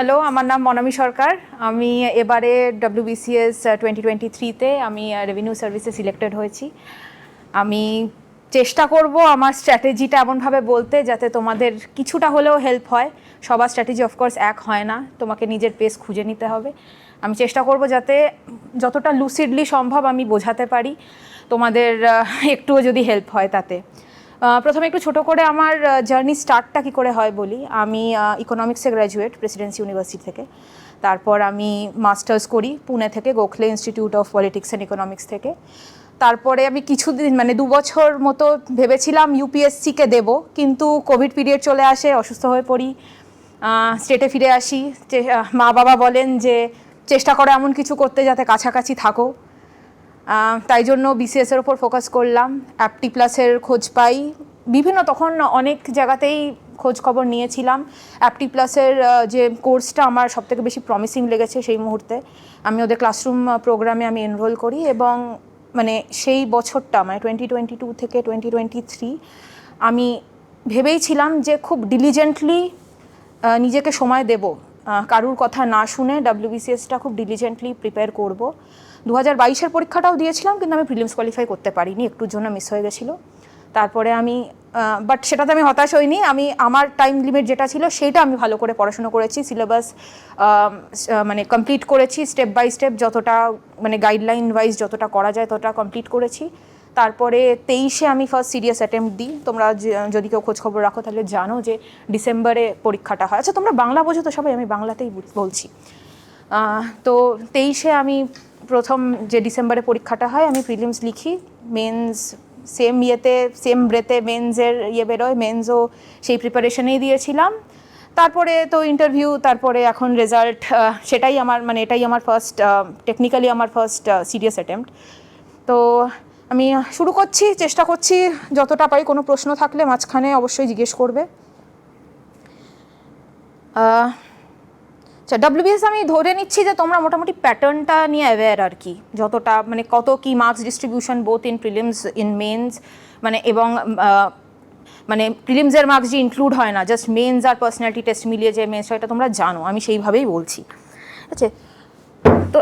Hello, আমার নাম মনামি সরকার। আমি এবারে WBCS 2023-তে আমি রেভিনিউ সার্ভিসে সিলেক্টেড হয়েছি। আমি চেষ্টা করব আমার স্ট্র্যাটেজিটা এমনভাবে বলতে যাতে তোমাদের কিছুটা হলেও হেল্প হয়। সবার স্ট্র্যাটেজি অফকোর্স এক হয় না, তোমাকে নিজের পেস খুঁজে নিতে হবে। আমি চেষ্টা করব যাতে যতটা লুসিডলি সম্ভব আমি বোঝাতে পারি, তোমাদের একটুও যদি হেল্প হয় তাতে। প্রথমে একটু ছোট করে আমার জার্নি স্টার্টটা কী করে হয় বলি। আমি ইকোনমিক্সে গ্র্যাজুয়েট প্রেসিডেন্সি ইউনিভার্সিটি থেকে। তারপর আমি মাস্টার্স করি পুনে থেকে, Gokhale institute of politics and economics থেকে। তারপরে আমি কিছুদিন 2 বছর মতো ভেবেছিলাম ইউপিএসসিকে দেব, কিন্তু কোভিড পিরিয়ড চলে আসে, অসুস্থ হয়ে পড়ি, স্টেটে ফিরে আসি। মা বাবা বলেন যে চেষ্টা করো এমন কিছু করতে যাতে কাছাকাছি থাকো। তাই জন্য বিসিএসের ওপর ফোকাস করলাম। অ্যাপটি প্লাসের খোঁজ পাই, বিভিন্ন তখন অনেক জায়গাতেই খোঁজ খবর নিয়েছিলাম। অ্যাপটি প্লাসের যে কোর্সটা আমার সবথেকে বেশি প্রমিসিং লেগেছে সেই মুহূর্তে, আমি ওদের ক্লাসরুম প্রোগ্রামে আমি এনরোল করি এবং সেই বছরটা 2022 থেকে 2023 আমি ভেবেইছিলাম যে খুব ডিলিজেন্টলি নিজেকে সময় দেব, কারুর কথা না শুনে WBCSটা খুব ডিলিজেন্টলি প্রিপেয়ার করব। 2022-এর পরীক্ষাটাও দিয়েছিলাম, কিন্তু আমি প্রিলিমস কোয়ালিফাই করতে পারিনি, একটুর জন্য মিস হয়ে গেছিলো। তারপরে আমি বাট সেটাতে আমি হতাশ হইনি। আমার টাইম লিমিট যেটা ছিল সেইটা আমি ভালো করে পড়াশুনো করেছি, সিলেবাস কমপ্লিট করেছি, স্টেপ বাই স্টেপ যতটা গাইডলাইন ওয়াইজ যতটা করা যায় ততটা কমপ্লিট করেছি। তারপরে 23-এ আমি ফার্স্ট সিরিয়াস অ্যাটেম্প্ট দিই। তোমরা যদি কেউ খোঁজখবর রাখো তাহলে জানো যে ডিসেম্বরে পরীক্ষাটা হয়। আচ্ছা, তোমরা বাংলা বোঝো তো সবাই, আমি বাংলাতেই বলছি। তো 23-এ আমি প্রথম যে ডিসেম্বরে পরীক্ষাটা হয়, আমি প্রিলিমস লিখি, মেন্স সেম ব্রেতে মেন্সের বেরোয়, মেন্সও সেই প্রিপারেশনেই দিয়েছিলাম। তারপরে তো ইন্টারভিউ, তারপরে এখন রেজাল্ট, সেটাই আমার এটাই আমার ফার্স্ট, টেকনিক্যালি আমার ফার্স্ট সিরিয়াস অ্যাটেম্প্ট। তো আমি শুরু করছি, চেষ্টা করছি যতটা পারি। কোনো প্রশ্ন থাকলে মাঝখানে অবশ্যই জিজ্ঞেস করবে। আচ্ছা, WBS আমি ধরে নিচ্ছি যে তোমরা মোটামুটি প্যাটার্নটা নিয়ে অ্যাওয়্যার আর কি, যতটা কত কি marks distribution both in prelims in mains, এবং প্রিলিমসের মার্কস যে ইনক্লুড হয় না, জাস্ট মেন্স আর পার্সোনালিটি টেস্ট মিলিয়ে যে মেন্স হয়, এটা তোমরা জানো, আমি সেইভাবেই বলছি। আচ্ছা, তো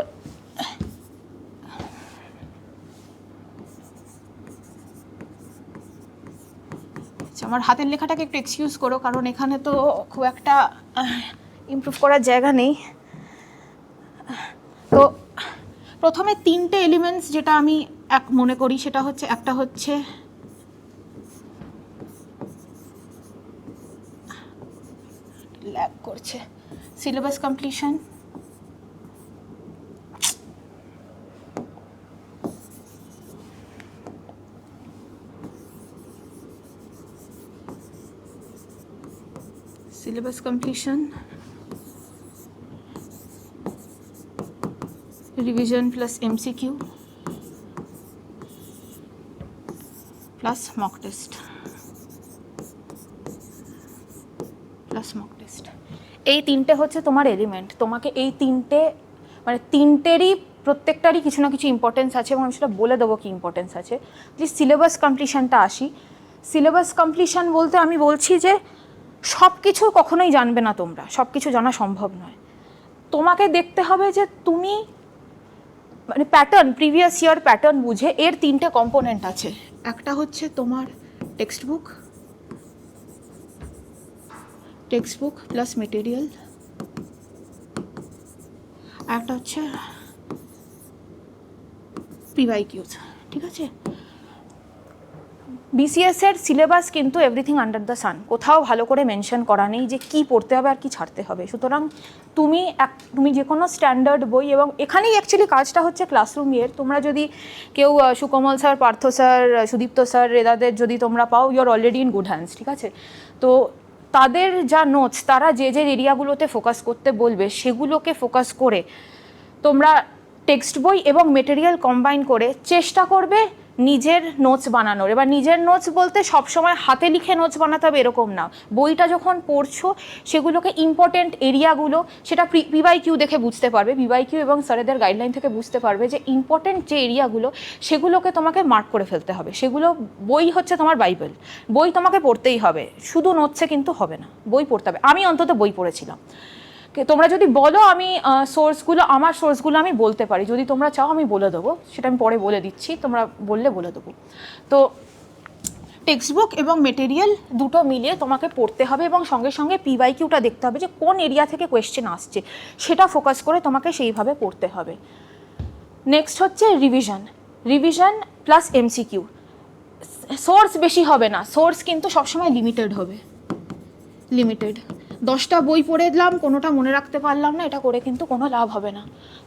আমার হাতের লেখাটাকে একটু এক্সকিউজ করো, কারণ এখানে তো খুব একটা ইমপ্রুভ করার জায়গা নেই। তো প্রথমে 3টে এলিমেন্টস যেটা আমি মনে করি, সেটা হচ্ছে, একটা হচ্ছে ল্যাগ করছে, syllabus completion, revision plus MCQ plus mock test এই 3টে হচ্ছে তোমার এলিমেন্ট। তোমাকে এই 3টে তিনটেরই প্রত্যেকটারই কিছু না কিছু ইম্পর্টেন্স আছে, এবং আমি সেটা বলে দেবো কি ইম্পর্টেন্স আছে। প্লিজ সিলেবাস কমপ্লিশনটা আসি। সিলেবাস কমপ্লিশন বলতে আমি বলছি যে সব কিছু কখনোই জানবে না তোমরা, সব কিছু জানা সম্ভব নয়। তোমাকে দেখতে হবে যে তুমি প্যাটার্ন, প্রিভিয়াস ইয়ার প্যাটার্ন বুঝে, এর 3টে কম্পোনেন্ট আছে। একটা হচ্ছে তোমার টেক্সট বুক প্লাস মেটেরিয়াল, একটা হচ্ছে PYQs, ঠিক আছে? BCS-এর সিলেবাস কিন্তু এভরিথিং আন্ডার দ্য সান, কোথাও ভালো করে মেনশন করা নেই যে কী পড়তে হবে আর কি ছাড়তে হবে। সুতরাং তুমি যে কোনো স্ট্যান্ডার্ড বই, এবং এখানেই অ্যাকচুয়ালি কাজটা হচ্ছে ক্লাসরুম ইয়ের। তোমরা যদি কেউ Sukamal sir, Partha sir, Sudipta sir, এদাদের যদি তোমরা পাও, you are already in good hands, ঠিক আছে? তো তাদের যা নোটস, তারা যে এরিয়াগুলোতে ফোকাস করতে বলবে সেগুলোকে ফোকাস করে তোমরা টেক্সট বই এবং মেটেরিয়াল কম্বাইন করে চেষ্টা করবে নিজের নোটস বানানোর। এবার নিজের নোটস বলতে সবসময় হাতে লিখে নোটস বানাতে হবে এরকম না। বইটা যখন পড়ছো সেগুলোকে ইম্পর্টেন্ট এরিয়াগুলো সেটা PYQ দেখে বুঝতে পারবে, PYQ এবং স্যারেদের গাইডলাইন থেকে বুঝতে পারবে যে ইম্পর্টেন্ট যে এরিয়াগুলো সেগুলোকে তোমাকে মার্ক করে ফেলতে হবে। সেগুলো, বই হচ্ছে তোমার বাইবেল, বই তোমাকে পড়তেই হবে, শুধু নোটসে কিন্তু হবে না, বই পড়তে হবে। আমি অন্তত বই পড়েছিলাম। তোমরা যদি বলো আমি আমার সোর্সগুলো আমি বলতে পারি, যদি তোমরা চাও আমি বলে দেবো, সেটা আমি পরে বলে দিচ্ছি, তোমরা বলে দেবো। তো টেক্সট বুক এবং মেটেরিয়াল দুটো মিলিয়ে তোমাকে পড়তে হবে এবং সঙ্গে সঙ্গে পিওয়াইকিউটা দেখতে হবে যে কোন এরিয়া থেকে কোয়েশ্চেন আসছে, সেটা ফোকাস করে তোমাকে সেইভাবে পড়তে হবে। নেক্সট হচ্ছে রিভিশন প্লাস এমসিকিউ। সোর্স বেশি হবে না, সোর্স কিন্তু সবসময় লিমিটেড হবে। 10টা বই পড়ে দিলাম, কোনোটা মনে রাখতে পারলাম না, এটা করে কিন্তু কোনো লাভ হবে না।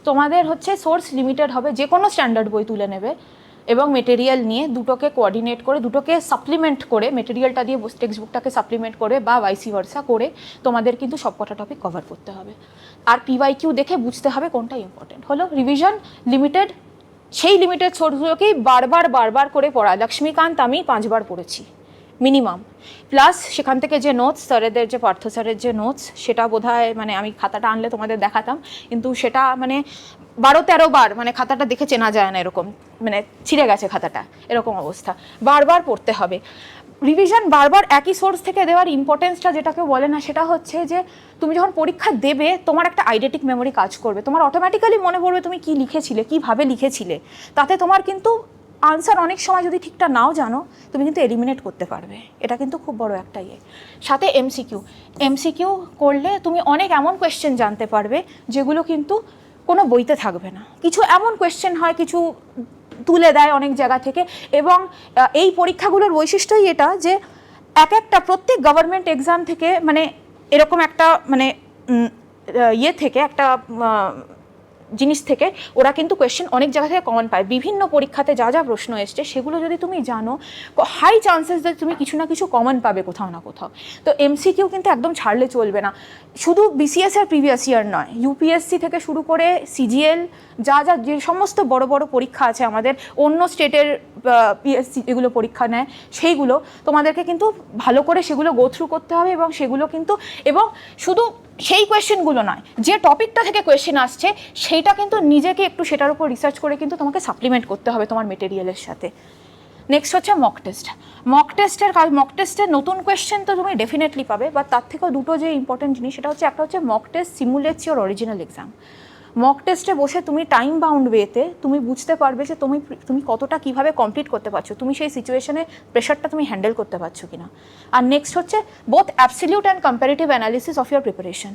তোমাদের হচ্ছে সোর্স লিমিটেড হবে, যে কোনো স্ট্যান্ডার্ড বই তুলে নেবে এবং মেটেরিয়াল নিয়ে দুটোকে কোঅর্ডিনেট করে, দুটোকে সাপ্লিমেন্ট করে, মেটেরিয়ালটা দিয়ে টেক্সট বুকটাকে সাপ্লিমেন্ট করে বা ভাইসি ভার্সা করে তোমাদের কিন্তু সবকটা টপিক কভার করতে হবে। আর পিওয়াইকিউ দেখে বুঝতে হবে কোনটা ইম্পর্টেন্ট। হলো রিভিশন লিমিটেড, সেই লিমিটেড সোর্সগুলোকেই বারবার করে পড়া। লক্ষ্মীকান্ত আমি 5 বার পড়েছি মিনিমাম, প্লাস সেখান থেকে যে নোটস স্যারেদের, যে পার্থ স্যারের যে নোটস, সেটা বোধহয় মানে আমি খাতাটা আনলে তোমাদের দেখাতাম, কিন্তু সেটা মানে 12-13 বার, মানে খাতাটা দেখে চেনা যায় না, এরকম মানে ছিঁড়ে গেছে খাতাটা, এরকম অবস্থা। বারবার পড়তে হবে। রিভিশন বারবার একই সোর্স থেকে দেওয়ার ইম্পর্টেন্সটা যেটাকে বলে না, সেটা হচ্ছে যে তুমি যখন পরীক্ষা দেবে তোমার একটা আইডেন্টিক মেমোরি কাজ করবে, তোমার অটোমেটিক্যালি মনে পড়বে তুমি কী লিখেছিলে, কীভাবে লিখেছিলে। তাতে তোমার কিন্তু আনসার অনেক সময় যদি ঠিকটা নাও জানো, তুমি কিন্তু এলিমিনেট করতে পারবে। এটা কিন্তু খুব বড় একটা ইয়ে। সাথে এমসিকিউ করলে তুমি অনেক এমন কোয়েশ্চেন জানতে পারবে যেগুলো কিন্তু কোনো বইতে থাকবে না। কিছু এমন কোয়েশ্চেন হয়, কিছু তুলে দেয় অনেক জায়গা থেকে, এবং এই পরীক্ষাগুলোর বৈশিষ্ট্যই এটা যে একটা প্রত্যেক গভর্নমেন্ট এক্সাম থেকে মানে এরকম একটা মানে ইয়ে থেকে একটা জিনিস থেকে ওরা কিন্তু কোয়েশ্চেন অনেক জায়গা থেকে কমন পায়। বিভিন্ন পরীক্ষাতে যা যা প্রশ্ন এসছে সেগুলো যদি তুমি জানো, হাই চান্সেস যে তুমি কিছু না কিছু কমন পাবে কোথাও না কোথাও। তো এমসিকিউ কিন্তু একদম ছাড়লে চলবে না। শুধু বিসিএস এর প্রিভিয়াস ইয়ার নয়, ইউপিএসসি থেকে শুরু করে সিজিএল, যে সমস্ত বড় বড় পরীক্ষা আছে আমাদের, অন্য স্টেটের পিএসসি যেগুলো পরীক্ষা নেয়, সেইগুলো তোমাদেরকে কিন্তু ভালো করে সেগুলো গো থ্রু করতে হবে। এবং সেগুলো কিন্তু, এবং শুধু সেই কোয়েশ্চেনগুলো নয়, যে টপিকটা থেকে কোয়েশ্চেন আসছে সেইটা কিন্তু নিজেকে একটু সেটার উপর রিসার্চ করে কিন্তু তোমাকে সাপ্লিমেন্ট করতে হবে তোমার মেটেরিয়ালের সাথে। নেক্সট হচ্ছে মক টেস্টের নতুন কোয়েশ্চেন তো তুমি ডেফিনেটলি পাবে, বা তার থেকেও দুটো যে ইম্পর্টেন্ট জিনিস, সেটা হচ্ছে একটা হচ্ছে mock test সিমুলেটস your original exam. Mock টেস্টে বসে তুমি টাইম বাউন্ড ওয়েতে তুমি বুঝতে পারবে যে তুমি কতটা কীভাবে কমপ্লিট করতে পারছো, তুমি সেই সিচুয়েশনে প্রেশারটা তুমি হ্যান্ডেল করতে পারছো কিনা। আর নেক্সট হচ্ছে both absolute and comparative analysis of your preparation,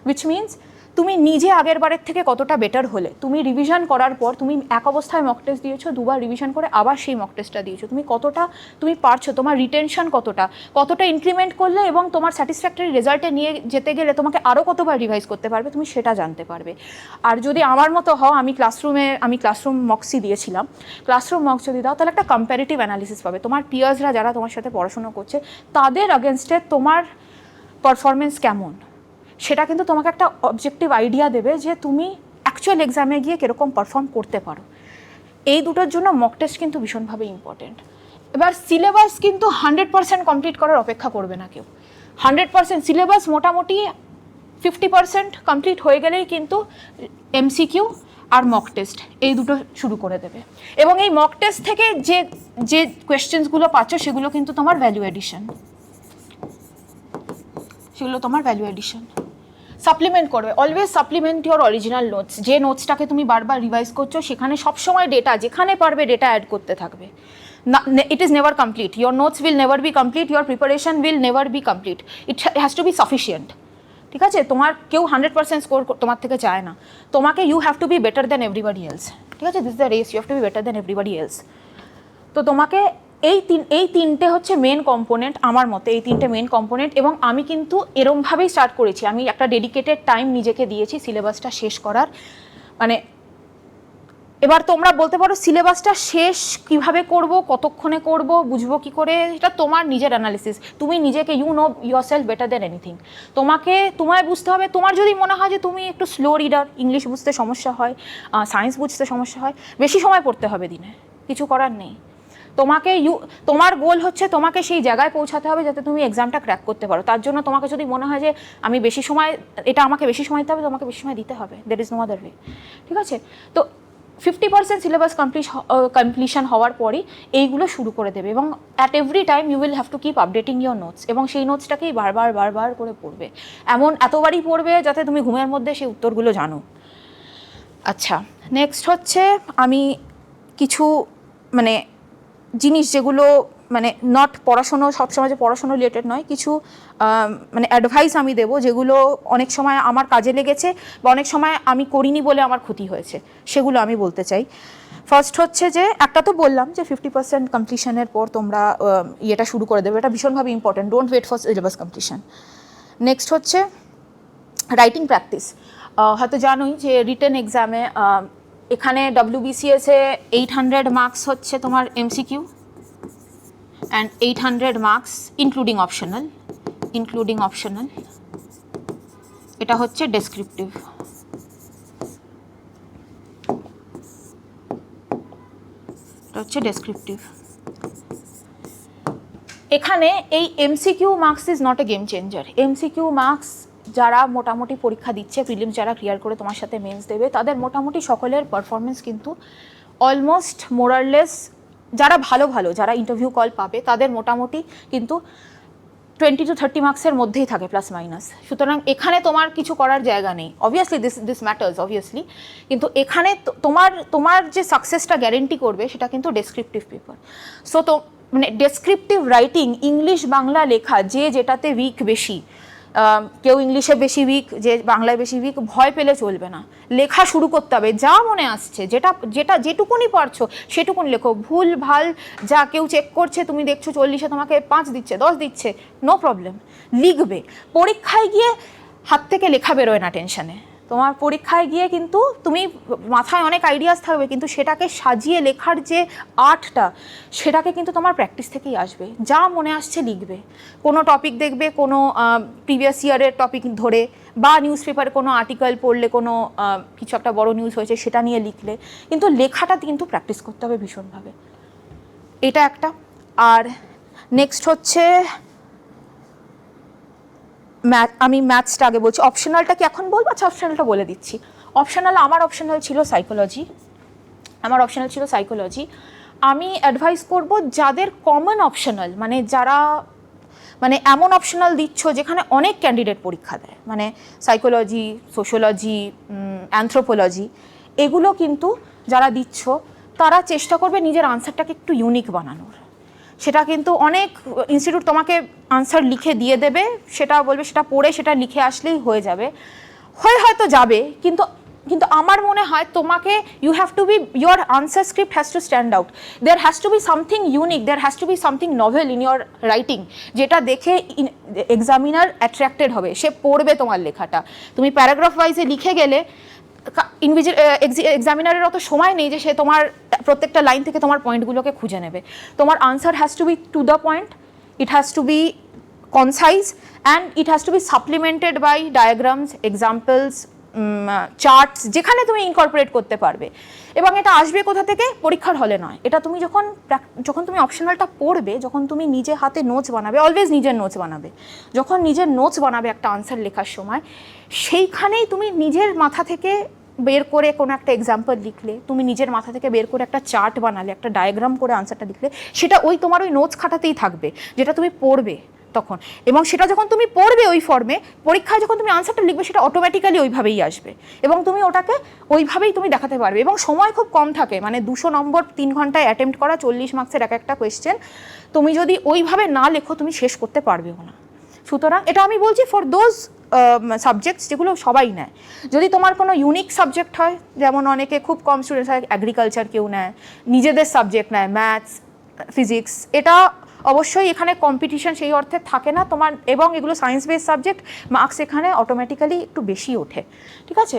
which means তুমি নিজে আগের বারের থেকে কতটা বেটার হলে, তুমি রিভিশন করার পর তুমি এক অবস্থায় মক টেস্ট দিয়েছো, 2বার রিভিশন করে আবার সেই মক টেস্টটা দিয়েছো, তুমি কতটা তুমি পারছো, তোমার রিটেনশন কতটা ইনক্রিমেন্ট করলে, এবং তোমার স্যাটিসফ্যাক্টরি রেজাল্টে নিয়ে যেতে গেলে তোমাকে আরও কতবার রিভাইজ করতে পারবে, তুমি সেটা জানতে পারবে। আর যদি আমার মতো হও, আমি ক্লাসরুম মক্সই দিয়েছিলাম, ক্লাসরুম মক্স যদি দাও তাহলে একটা কম্প্যারেটিভ অ্যানালিসিস পাবে। তোমার পিয়ার্সরা যারা তোমার সাথে পড়াশোনা করছে তাদের আগেনস্টে তোমার পারফরমেন্স কেমন, সেটা কিন্তু তোমাকে একটা অবজেক্টিভ আইডিয়া দেবে যে তুমি অ্যাকচুয়াল এক্সামে গিয়ে কীরকম পারফর্ম করতে পারো। এই দুটোর জন্য মক টেস্ট কিন্তু ভীষণভাবে ইম্পর্টেন্ট। এবার সিলেবাস কিন্তু 100% কমপ্লিট করার অপেক্ষা করবে না কেউ। 100% সিলেবাস মোটামুটি 50% কমপ্লিট হয়ে গেলেই কিন্তু এমসিকিউ আর মক টেস্ট এই দুটো শুরু করে দেবে। এবং এই মক টেস্ট থেকে যে কোয়েশ্চেন্সগুলো পাচ্ছ সেগুলো কিন্তু তোমার ভ্যালু এডিশন, সাপ্লিমেন্ট করবে। Always supplement your original notes. যে নোটসটাকে তুমি বারবার রিভাইজ করছো সেখানে সবসময় ডেটা, যেখানে পারবে ডেটা অ্যাড করতে থাকবে। It is never complete, your notes will never be complete, your preparation will never be complete, it has to be sufficient. ঠিক আছে, তোমার কেউ 100% স্কোর তোমার থেকে চায় না, তোমাকে you have to be better than everybody else. ঠিক আছে, this is the race, you have to be better than everybody else. তো তোমাকে এই তিনটে হচ্ছে মেন কম্পোনেন্ট আমার মতে, এই তিনটে মেন কম্পোনেন্ট। এবং আমি কিন্তু এরমভাবেই স্টার্ট করেছি, আমি একটা ডেডিকেটেড টাইম নিজেকে দিয়েছি সিলেবাসটা শেষ করার। মানে এবার তোমরা বলতে পারো সিলেবাসটা শেষ কিভাবে করব, কতক্ষণে করব, বুঝবো কি করে, এটা তোমার নিজের অ্যানালিসিস। তুমি নিজেকে, you know yourself better than anything. তোমায় বুঝতে হবে। তোমার যদি মনে হয় যে তুমি একটু স্লো রিডার, ইংলিশ বুঝতে সমস্যা হয়, সায়েন্স বুঝতে সমস্যা হয়, বেশি সময় পড়তে হবে দিনে, কিছু করার নেই। তোমার গোল হচ্ছে তোমাকে সেই জায়গায় পৌঁছাতে হবে যাতে তুমি এক্সামটা ক্র্যাক করতে পারো। তার জন্য তোমাকে যদি মনে হয় যে আমাকে বেশি সময় দিতে হবে, তোমাকে বেশি সময় দিতে হবে, there is no other way. ঠিক আছে, তো 50% সিলেবাস কমপ্লিশন হওয়ার পরই এইগুলো শুরু করে দেবে, এবং at every time you will have to keep updating your notes, এবং সেই নোটসটাকেই বারবার করে পড়বে, এতবারই পড়বে যাতে তুমি ঘুমের মধ্যে সেই উত্তরগুলো জানো। আচ্ছা, নেক্সট হচ্ছে আমি কিছু মানে জিনিস যেগুলো মানে নট পড়াশুনো, সবসময় যে পড়াশুনো রিলেটেড নয়, কিছু মানে অ্যাডভাইস আমি দেবো যেগুলো অনেক সময় আমার কাজে লেগেছে বা অনেক সময় আমি করিনি বলে আমার ক্ষতি হয়েছে, সেগুলো আমি বলতে চাই। ফার্স্ট হচ্ছে যে একটা তো বললাম যে 50% কমপ্লিশনের পর তোমরা ইয়েটা শুরু করে দেবে, এটা ভীষণভাবে important, don't wait for syllabus completion. Next হচ্ছে রাইটিং প্র্যাকটিস। হয়তো জানোই যে রিটেন এক্সামে এখানে WBCS-এ 800 মার্কস হচ্ছে তোমার MCQ and 800 marks including optional, এটা হচ্ছে ডেসক্রিপটিভ। এখানে এই MCQ marks is not a game changer. MCQ marks যারা মোটামুটি পরীক্ষা দিচ্ছে, প্রিলিমস যারা ক্লিয়ার করে তোমার সাথে মেন্স দেবে, তাদের মোটামুটি সকলের পারফরমেন্স কিন্তু অলমোস্ট মোরারলেস, যারা ভালো যারা ইন্টারভিউ কল পাবে তাদের মোটামুটি কিন্তু 20 to 30 মার্কসের মধ্যেই থাকে প্লাস মাইনাস। সুতরাং এখানে তোমার কিছু করার জায়গা নেই, অবভিয়াসলি দিস ম্যাটার্স অবভিয়াসলি, কিন্তু এখানে তোমার যে সাকসেসটা গ্যারেন্টি করবে সেটা কিন্তু ডেসক্রিপটিভ পেপার। সো তো মানে ডেসক্রিপটিভ রাইটিং, ইংলিশ বাংলা লেখা, যে যেটাতে উইক বেশি, কেউ ইংলিশে বেশি উইক, যে বাংলায় বেশি উইক, ভয় পেলে চলবে না, লেখা শুরু করতে হবে, যা মনে আসছে, যেটুকুনি পারছো সেটুকুনি লেখো। ভুল ভাল যা কেউ চেক করছে, তুমি দেখছো 40-এ তোমাকে 5 দিচ্ছে, 10 দিচ্ছে, নো প্রবলেম, লিখবে। পরীক্ষায় গিয়ে হাত থেকে লেখা বেরোয় না টেনশনে, তোমার পরীক্ষায় গিয়ে কিন্তু তুমি মাথায় অনেক আইডিয়াস থাকবে, কিন্তু সেটাকে সাজিয়ে লেখার যে আর্টটা, সেটাকে কিন্তু তোমার প্র্যাকটিস থেকেই আসবে। যা মনে আসছে লিখবে, কোনো টপিক দেখবে, কোনো প্রিভিয়াস ইয়ারের টপিক ধরে, বা নিউজ পেপারে কোনো আর্টিকেল পড়লে, কোনো কিছু একটা বড় নিউজ হয়েছে সেটা নিয়ে লিখলে, কিন্তু লেখাটা কিন্তু প্র্যাকটিস করতে হবে ভীষণভাবে, এটা একটা। আর নেক্সট হচ্ছে আমি ম্যাথসটা আগে বলছি, অপশনালটা কি এখন বলবো? আচ্ছা, অপশনালটা বলে দিচ্ছি। আমার অপশনাল ছিল সাইকোলজি। আমি অ্যাডভাইস করব যাদের কমন অপশনাল, মানে যারা মানে এমন অপশনাল দিচ্ছ যেখানে অনেক ক্যান্ডিডেট পরীক্ষা দেয়, মানে সাইকোলজি, সোশিওলজি, অ্যানথ্রোপোলজি, এগুলো কিন্তু যারা দিচ্ছ তারা চেষ্টা করবে নিজের আনসারটাকে একটু ইউনিক বানানোর। সেটা কিন্তু অনেক ইনস্টিটিউট তোমাকে আনসার লিখে দিয়ে দেবে, সেটা বলবে সেটা পড়ে সেটা লিখে আসলেই হয়ে যাবে, হয়তো যাবে, কিন্তু আমার মনে হয় তোমাকে you have to be, your answer script has to stand out, there has to be something unique, there has to be something novel in your writing, যেটা দেখে এক্সামিনার অ্যাট্রাক্টেড হবে, সে পড়বে তোমার লেখাটা। তুমি প্যারাগ্রাফ ওয়াইজে লিখে গেলে এক্সামিনারের অত সময় নেই যে সে তোমার প্রত্যেকটা লাইন থেকে তোমার পয়েন্টগুলোকে খুঁজে নেবে। তোমার answer has to be to the point, it has to be concise, and it has to be supplemented by diagrams, examples, charts, যেখানে তুমি ইনকর্পোরেট করতে পারবে। এবং এটা আসবে কোথা থেকে? পরীক্ষার হলে নয়, এটা তুমি যখন তুমি অপশনালটা পড়বে, যখন তুমি নিজে হাতে নোটস বানাবে, অলওয়েজ নিজের নোটস বানাবে, যখন নিজের নোটস বানাবে একটা আনসার লেখার সময়, সেইখানেই তুমি নিজের মাথা থেকে বের করে কোনো একটা এক্সাম্পল লিখলে, তুমি নিজের মাথা থেকে বের করে একটা চার্ট বানালে, একটা ডায়াগ্রাম করে আনসারটা লিখলে, সেটা তোমার ওই নোটস খাতাতেই থাকবে, যেটা তুমি পড়বে তখন। এবং সেটা যখন তুমি পড়বে ওই ফর্মে, পরীক্ষায় যখন তুমি আনসারটা লিখবে, সেটা অটোমেটিক্যালি ওইভাবেই আসবে, এবং তুমি ওটাকে ওইভাবেই তুমি দেখাতে পারবে। এবং সময় খুব কম থাকে, মানে 200 নম্বর 3 ঘন্টায় অ্যাটেম্প্ট করা, 40 মার্কসের একটা কোয়েশ্চেন, তুমি যদি ওইভাবে না লেখো তুমি শেষ করতে পারবেও না। সুতরাং এটা আমি বলছি ফর দোজ সাবজেক্টস যেগুলো সবাই নেয়। যদি তোমার কোনো ইউনিক সাবজেক্ট হয়, যেমন অনেকে খুব কম স্টুডেন্টস হয় অ্যাগ্রিকালচার কেউ নেয়, নিজেদের সাবজেক্ট নেয় ম্যাথস, ফিজিক্স, এটা অবশ্যই এখানে কম্পিটিশন সেই অর্থে থাকে না তোমার, এবং এগুলো সায়েন্স বেস সাবজেক্ট, মার্কস এখানে অটোমেটিক্যালি একটু বেশি ওঠে, ঠিক আছে?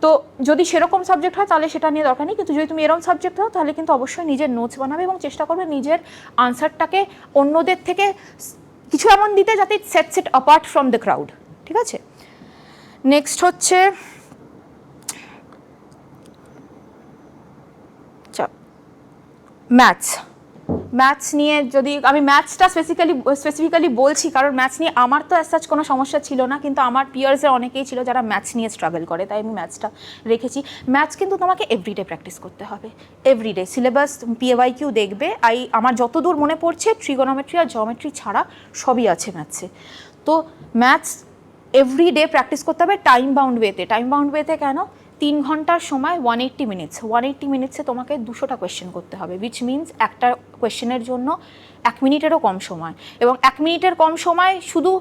তো যদি সেরকম সাবজেক্ট হয় তাহলে সেটা নিয়ে দরকার নেই, কিন্তু যদি তুমি এরকম সাবজেক্ট হও তাহলে কিন্তু অবশ্যই নিজের নোটস বানাবে এবং চেষ্টা করবে নিজের আনসারটাকে অন্যদের থেকে কিছু এমন দিতে যাতে it sets it apart from the crowd, ঠিক আছে? নেক্সট হচ্ছে ম্যাথস। ম্যাথস নিয়ে যদি আমি ম্যাথসটা স্পেসিফিক্যালি বলছি, কারণ ম্যাথস নিয়ে আমার তো অ্যাজ কোনো সমস্যা ছিল না, কিন্তু আমার পিয়ার্সের অনেকেই ছিল যারা ম্যাথস নিয়ে স্ট্রাগল করে, তাই আমি ম্যাথসটা রেখেছি। ম্যাথস কিন্তু তোমাকে এভরিডে প্র্যাকটিস করতে হবে, এভরিডে। সিলেবাস PAYQ দেখবে, আমার যতদূর মনে পড়ছে ট্রিগোনোমেট্রি আর জিওমেট্রি ছাড়া সবই আছে ম্যাথসে। তো ম্যাথস এভরিডে প্র্যাকটিস করতে হবে টাইম বাউন্ড ওয়েতে। টাইম বাউন্ড ওয়েতে কেন? 3 ঘন্টার সময় 180 মিনিটস, 180 মিনিটসে তোমাকে 200টা কোয়েশ্চেন করতে হবে, উইচ মিনস একটা কোয়েশ্চেনের জন্য 1 মিনিটেরও কম সময়। এবং 1 মিনিটের কম সময় শুধু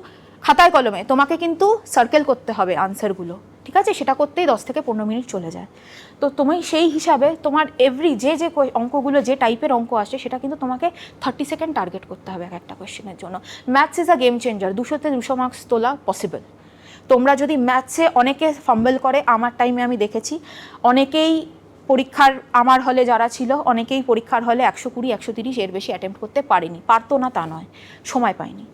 খাতায় কলমে, তোমাকে কিন্তু সার্কেল করতে হবে আনসারগুলো, ঠিক আছে? সেটা করতেই 10 থেকে 15 মিনিট চলে যায়। তো তুমি সেই হিসাবে তোমার যে অঙ্কগুলো, যে টাইপের অঙ্ক আসে, সেটা কিন্তু তোমাকে 30 সেকেন্ড টার্গেট করতে হবে এক একটা কোয়েশ্চেনের জন্য। Maths is a game changer, 200তে 200 মার্কস তোলা পসিবল। তোমরা যদি ম্যাথসে, অনেকে ফাম্বল করে, আমার টাইমে আমি দেখেছি অনেকেই পরীক্ষার, আমার হলে যারা ছিল অনেকেই পরীক্ষার হলে 120, 130 এর বেশি অ্যাটেম্প্ট করতে পারেনি। পারতো না তা নয়, সময় পায়নি।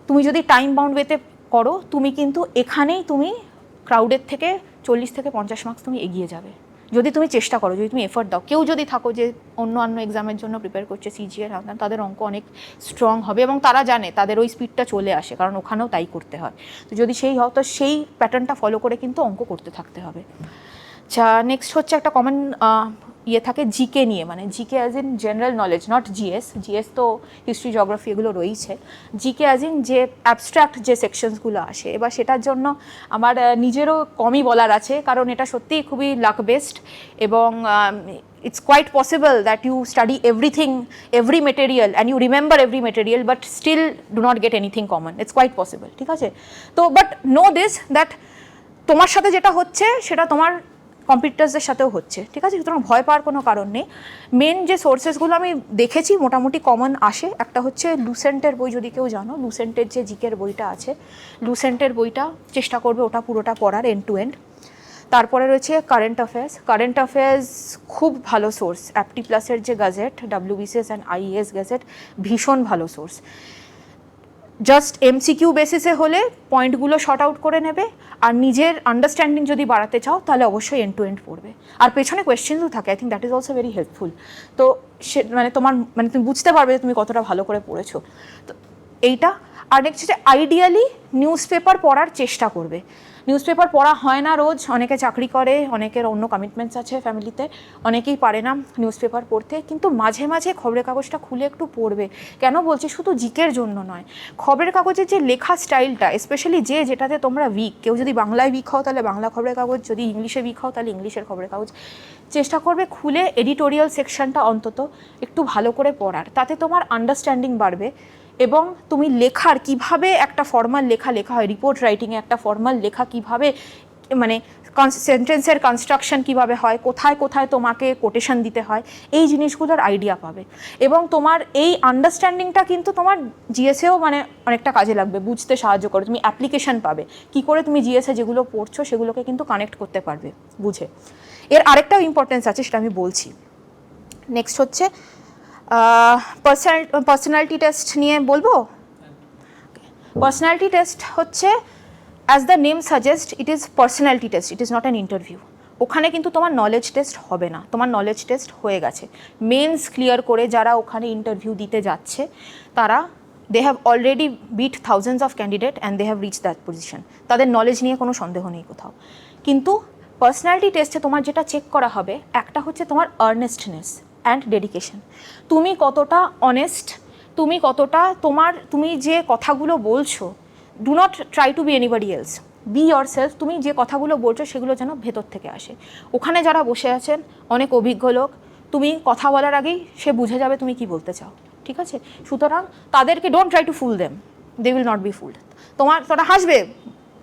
তুমি যদি টাইম বাউন্ড ওয়েতে করো, তুমি কিন্তু এখানেই তুমি ক্রাউডের থেকে 40 থেকে 50 মার্কস তুমি এগিয়ে যাবে, যদি তুমি চেষ্টা করো, যদি তুমি এফর্ট দাও। কেউ যদি থাকো যে অন্য এক্সামের জন্য প্রিপেয়ার করছে, CGL, তাদের অঙ্ক অনেক স্ট্রং হবে এবং তারা জানে, তাদের ওই স্পিডটা চলে আসে, কারণ ওখানেও তাই করতে হয়। তো যদি সেই হও, তো সেই প্যাটার্নটা ফলো করে কিন্তু অঙ্ক করতে থাকতে হবে। আচ্ছা, নেক্সট হচ্ছে একটা কমন থাকে জিকে নিয়ে, মানে GK as in general knowledge, not GS তো হিস্ট্রি, জিওগ্রাফি এগুলো রয়েছে। জিকে অ্যাজ ইন যে অ্যাবস্ট্রাক্ট যে সেকশনসগুলো আসে, এবার সেটার জন্য আমার নিজেরও কমই বলার আছে, কারণ এটা সত্যিই খুবই লাক বেসড এবং it's quite possible that you study everything, every material, and you remember every material, but still do not get anything common. It's quite possible, ঠিক আছে? তো but know this, that তোমার সাথে যেটা হচ্ছে সেটা তোমার কম্পিটিটার্সদের সাথেও হচ্ছে, ঠিক আছে? সুতরাং ভয় পাওয়ার কোনো কারণ নেই। মেন যে সোর্সেসগুলো আমি দেখেছি মোটামুটি কমন আসে, একটা হচ্ছে লুসেন্টের বই, যদি কেউ জানো, লুসেন্টের যে জিকের বইটা আছে, লুসেন্টের বইটা চেষ্টা করবে ওটা পুরোটা পড়ার এন্ড টু এন্ড। তারপরে রয়েছে কারেন্ট অ্যাফেয়ার্স খুব ভালো সোর্স। অ্যাপটি প্লাসের যে gadget, WBCS and IAS gadget, ভীষণ ভালো সোর্স। জাস্ট MCQ বেসিসে হলে পয়েন্টগুলো শর্ট আউট করে নেবে, আর নিজের আন্ডারস্ট্যান্ডিং যদি বাড়াতে চাও তাহলে অবশ্যই এন্ড টু এন্ড পড়বে। আর পেছনে কোয়েশ্চেনও থাকে, I think that is also very helpful. তো সে তুমি বুঝতে পারবে তুমি কতটা ভালো করে পড়েছো। তো এইটা। আর নেক্সট হচ্ছে আইডিয়ালি নিউজ পেপার পড়ার চেষ্টা করবে। নিউজ পেপার পড়া হয় না রোজ, অনেকে চাকরি করে, অনেকের অন্য কমিটমেন্টস আছে ফ্যামিলিতে, অনেকেই পারে না নিউজ পেপার পড়তে, কিন্তু মাঝে মাঝে খবরের কাগজটা খুলে একটু পড়বে। কেন বলছি? শুধু জিকের জন্য নয়, খবরের কাগজের যে লেখা স্টাইলটা, স্পেশালি যেটাতে তোমরা উইক, কেউ যদি বাংলায় উইক হও তাহলে বাংলা খবরের কাগজ, যদি ইংলিশে উইক হও তাহলে ইংলিশের খবরের কাগজ, চেষ্টা করবে খুলে এডিটোরিয়াল সেকশনটা অন্তত একটু ভালো করে পড়ার, তাতে তোমার আন্ডারস্ট্যান্ডিং বাড়বে। এবং তুমি লেখার কিভাবে একটা ফর্মাল লেখা হয়, রিপোর্ট রাইটিংয়ে একটা ফর্মাল লেখা কিভাবে, মানে সেন্টেন্সের কনস্ট্রাকশন কিভাবে হয়, কোথায় কোথায় তোমাকে কোটেশন দিতে হয়, এই জিনিসগুলোর আইডিয়া পাবে। এবং তোমার এই আন্ডারস্ট্যান্ডিংটা কিন্তু তোমার জিএসেও মানে অনেকটা কাজে লাগবে, বুঝতে সাহায্য করে, তুমি অ্যাপ্লিকেশন পাবে কি করে তুমি জিএসে যেগুলো পড়ছো সেগুলোকে কিন্তু কানেক্ট করতে পারবে বুঝে। এর আরেকটাও ইম্পর্টেন্স আছে, সেটা আমি বলছি। নেক্সট হচ্ছে পার্সোনালিটি টেস্ট নিয়ে বলবো। পার্সোনালিটি টেস্ট হচ্ছে, as the name suggest, it is personality test, it is not an interview. ওখানে কিন্তু তোমার নলেজ টেস্ট হবে না, তোমার নলেজ টেস্ট হয়ে গেছে। মেন্স ক্লিয়ার করে যারা ওখানে ইন্টারভিউ দিতে যাচ্ছে, তারা they have already beat thousands of candidate and they have reach that position. তাদের নলেজ নিয়ে কোনো সন্দেহ নেই কোথাও। কিন্তু পার্সোনালিটি টেস্টে তোমার যেটা চেক করা হবে, একটা হচ্ছে তোমার আর্নেস্টনেস অ্যান্ড ডেডিকেশন। তুমি কতটা অনেস্ট, তুমি কতটা তুমি যে কথাগুলো বলছো, do not try to be anybody else, be yourself. তুমি যে কথাগুলো বলছো সেগুলো যেন ভেতর থেকে আসে। ওখানে যারা বসে আছেন অনেক অভিজ্ঞ লোক, তুমি কথা বলার আগেই সে বুঝে যাবে তুমি কি বলতে চাও, ঠিক আছে? সুতরাং তাদেরকে don't try to fool them, they will not be fooled. তোরা হাসবে,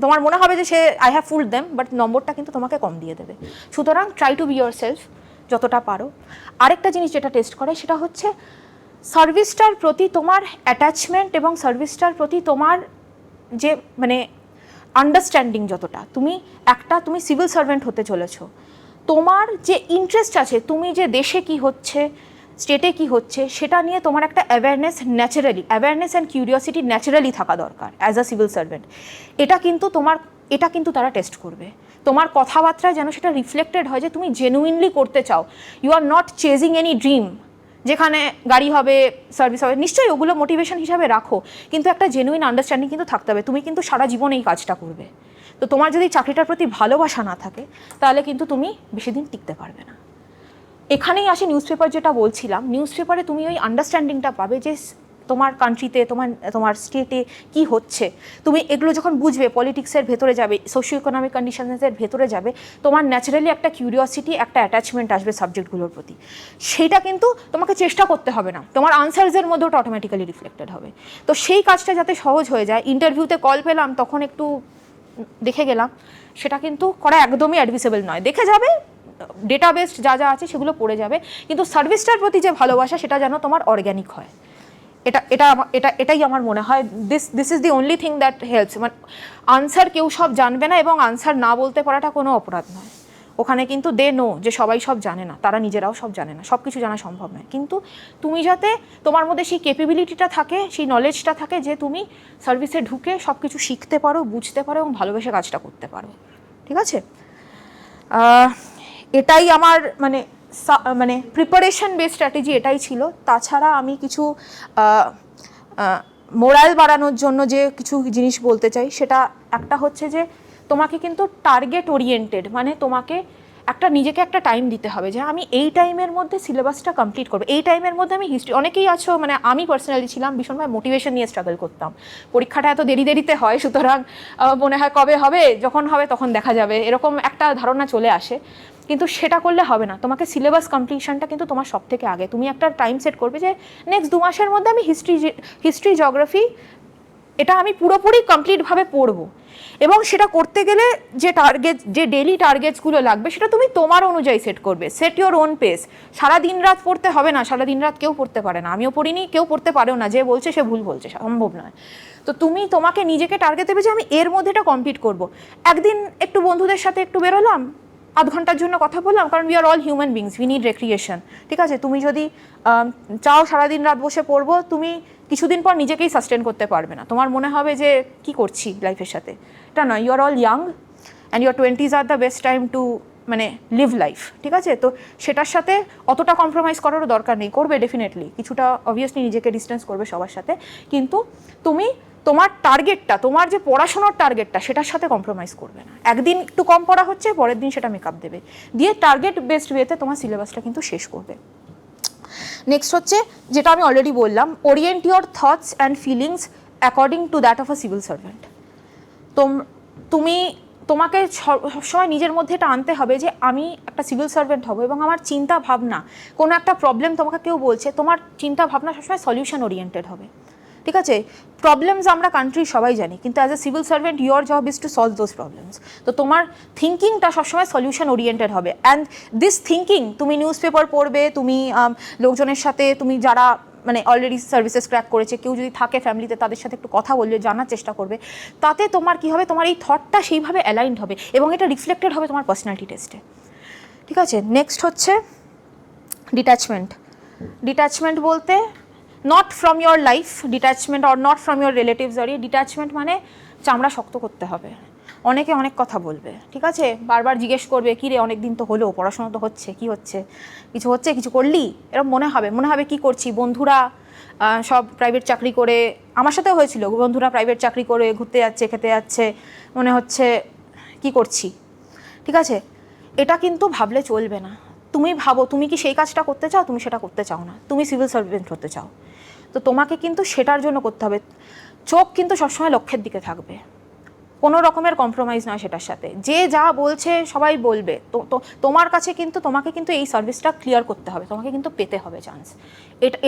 তোমার মনে হবে যে I have fooled them, but নম্বরটা কিন্তু তোমাকে কম দিয়ে দেবে। সুতরাং try to be yourself যতটা পারো। আরেকটা জিনিস যেটা টেস্ট করে সেটা হচ্ছে সার্ভিসটার প্রতি তোমার অ্যাটাচমেন্ট এবং সার্ভিসটার প্রতি তোমার যে মানে আন্ডারস্ট্যান্ডিং যতটা। তুমি সিভিল সার্ভেন্ট হতে চলেছো, তোমার যে ইন্টারেস্ট আছে, তুমি যে দেশে কি হচ্ছে, স্টেটে কি হচ্ছে, সেটা নিয়ে তোমার একটা অ্যাওয়ারনেস অ্যান্ড কিউরিওসিটি ন্যাচারালি থাকা দরকার অ্যাজ আ সিভিল সার্ভেন্ট। এটা কিন্তু তারা টেস্ট করবে। তোমার কথাবার্তায় যেন সেটা রিফ্লেক্টেড হয় যে তুমি জেনুইনলি করতে চাও, you are not chasing any dream, যেখানে গাড়ি হবে, সার্ভিস হবে, নিশ্চয়ই ওগুলো মোটিভেশন হিসাবে রাখো, কিন্তু একটা জেনুইন আন্ডারস্ট্যান্ডিং কিন্তু থাকতে হবে। তুমি কিন্তু সারা জীবন এই কাজটা করবে, তো তোমার যদি চাকরিটার প্রতি ভালোবাসা না থাকে তাহলে কিন্তু তুমি বেশি দিন টিকতে পারবে না। এখানেই আসে নিউজ পেপার, যেটা বলছিলাম, নিউজ পেপারে তুমি ওই আন্ডারস্ট্যান্ডিংটা পাবে যে তোমার কান্ট্রিতে, তোমার স্টেটে কি হচ্ছে। তুমি এগুলো যখন বুঝবে, পলিটিক্সের ভেতরে যাবে, সোশিও ইকোনমিক কন্ডিশনসের ভেতরে যাবে, তোমার ন্যাচারালি একটা কিউরিওসিটি, একটা অ্যাটাচমেন্ট আসবে সাবজেক্টগুলোর প্রতি। সেইটা কিন্তু তোমাকে চেষ্টা করতে হবে না, তোমার আনসার্সের মধ্যে ওটা অটোমেটিক্যালি রিফ্লেক্টেড হবে। তো সেই কাজটা যাতে সহজ হয়ে যায়, ইন্টারভিউতে কল পেলাম তখন একটু দেখে গেলাম, সেটা কিন্তু করা একদমই অ্যাডমিসেবল নয়। দেখে যাবে, ডেটাবেস যা যা আছে সেগুলো পড়ে যাবে, কিন্তু সার্ভিসটার প্রতি যে ভালোবাসা সেটা যেন তোমার অর্গ্যানিক হয়। এটাই আমার মনে হয়, this is the only thing that helps. মানে আনসার কেউ সব জানবে না, এবং আনসার না বলতে পারাটা কোনো অপরাধ নয়। ওখানে কিন্তু দে নো যে সবাই সব জানে না, তারা নিজেরাও সব জানে না, সব কিছু জানা সম্ভব নয়, কিন্তু তুমি যাতে তোমার মধ্যে সেই ক্যাপাবিলিটিটা থাকে, সেই নলেজটা থাকে যে তুমি সার্ভিসে ঢুকে সব কিছু শিখতে পারো, বুঝতে পারো এবং ভালোবেসে কাজটা করতে পারো। ঠিক আছে, এটাই আমার মানে প্রিপারেশন বেস স্ট্র্যাটেজি এটাই ছিল। তাছাড়া আমি কিছু মোরাল বাড়ানোর জন্য যে কিছু জিনিস বলতে চাই, সেটা একটা হচ্ছে যে তোমাকে কিন্তু টার্গেট ওরিয়েন্টেড, মানে তোমাকে নিজেকে একটা টাইম দিতে হবে যে আমি এই টাইমের মধ্যে সিলেবাসটা কমপ্লিট করবো, এই টাইমের মধ্যে আমি হিস্ট্রি। অনেকেই আছো, মানে আমি পার্সোনালি ছিলাম, ভীষণভাবে মোটিভেশন নিয়ে স্ট্রাগল করতাম, পরীক্ষাটা এত দেরিতে হয়, সুতরাং মনে হয় কবে হবে, যখন হবে তখন দেখা যাবে, এরকম একটা ধারণা চলে আসে। কিন্তু সেটা করলে হবে না, তোমাকে সিলেবাস কমপ্লিশনটা কিন্তু তোমার সব থেকে আগে। তুমি একটা টাইম সেট করবে যে নেক্সট 2 মাসের মধ্যে আমি হিস্ট্রি জিওগ্রাফি এটা আমি পুরোপুরি কমপ্লিটভাবে পড়বো। এবং সেটা করতে গেলে যে ডেইলি টার্গেটসগুলো লাগবে সেটা তুমি তোমার অনুযায়ী সেট করবে, সেট ইওর ওন পেস। সারা দিন রাত পড়তে হবে না, সারা দিন রাত কেউ পড়তে পারে না, আমিও পড়িনি, কেউ পড়তে পারেও না, যে বলছে সে ভুল বলছে, সম্ভব নয়। তো তুমি তোমাকে নিজেকে টার্গেট দেবে যে আমি এর মধ্যে এটা কমপ্লিট করবো। একদিন একটু বন্ধুদের সাথে একটু বেরোলাম, 1/2 ঘন্টার জন্য কথা বললাম, কারণ we are all human beings, we need recreation. ঠিক আছে, তুমি যদি চাও সারাদিন রাত বসে পড়বো, তুমি কিছুদিন পর নিজেকেই সাস্টেন করতে পারবে না, তোমার মনে হবে যে কি করছি লাইফের সাথে। এটা নয়, you are all young and your 20s are the best time to live life. ঠিক আছে, তো সেটার সাথে অতটা কম্প্রোমাইজ করারও দরকার নেই, করবে ডেফিনেটলি কিছুটা, অবভিয়াসলি নিজেকে ডিস্টেন্স করবে সবার সাথে, কিন্তু তুমি তোমার টার্গেটটা, তোমার যে পড়াশোনার টার্গেটটা, সেটার সাথে কম্প্রোমাইজ করবে না। একদিন একটু কম পড়া হচ্ছে, পরের দিন সেটা মেকআপ দেবে, দিয়ে টার্গেট বেসড ওয়েতে তোমার সিলেবাসটা কিন্তু শেষ করবে। নেক্সট হচ্ছে, যেটা আমি অলরেডি বললাম, Orient your thoughts and feelings according to that of a civil servant. তোমাকে সবসময় নিজের মধ্যে এটা আনতে হবে যে আমি একটা সিভিল সার্ভেন্ট হব, এবং আমার চিন্তা ভাবনা, কোনো একটা প্রবলেম তোমাকে কেউ বলছে, তোমার চিন্তা ভাবনা সবসময় সলিউশন ওরিয়েন্টেড হবে। ঠিক আছে, প্রবলেমস আমরা কান্ট্রি সবাই জানি, কিন্তু as a civil servant your job is to solve those problems. তো তোমার থিঙ্কিংটা সবসময় সলিউশন ওরিয়েন্টেড হবে, অ্যান্ড দিস থিঙ্কিং, তুমি নিউজ পেপার পড়বে, তুমি লোকজনের সাথে, তুমি যারা অলরেডি সার্ভিসেস ক্র্যাক করেছে, কেউ যদি থাকে ফ্যামিলিতে, তাদের সাথে একটু কথা বললে, জানার চেষ্টা করবে, তাতে তোমার কি হবে, তোমার এই থটটা সেইভাবে অ্যালাইন্ড হবে এবং এটা রিফ্লেক্টেড হবে তোমার পার্সোনালিটি টেস্টে। ঠিক আছে, নেক্সট হচ্ছে ডিট্যাচমেন্ট বলতে not from your life, detachment or not from your relatives, আর ডিট্যাচমেন্ট মানে চামড়া শক্ত করতে হবে। অনেকে অনেক কথা বলবে, ঠিক আছে, বারবার জিজ্ঞেস করবে, কী রে অনেক দিন তো হলো, পড়াশোনা তো হচ্ছে, কি হচ্ছে, কিছু করলি, এরকম মনে হবে কি করছি। বন্ধুরা সব প্রাইভেট চাকরি করে, আমার সাথেও হয়েছিল, বন্ধুরা প্রাইভেট চাকরি করে ঘুরতে যাচ্ছে, খেতে যাচ্ছে, মনে হচ্ছে কি করছি। ঠিক আছে, এটা কিন্তু ভাবলে চলবে না। তুমি ভাবো, তুমি কি সেই কাজটা করতে চাও, তুমি সেটা করতে চাও না, তুমি সিভিল সার্ভেন্ট হতে চাও, তো তোমাকে কিন্তু সেটার জন্য করতে হবে। চোখ কিন্তু সবসময় লক্ষ্যের দিকে থাকবে, কোনো রকমের কম্প্রোমাইজ নয় সেটার সাথে। যে যা বলছে সবাই বলবে, তো তোমার কাছে কিন্তু, তোমাকে কিন্তু এই সার্ভিসটা ক্লিয়ার করতে হবে, তোমাকে কিন্তু পেতে হবে চান্স।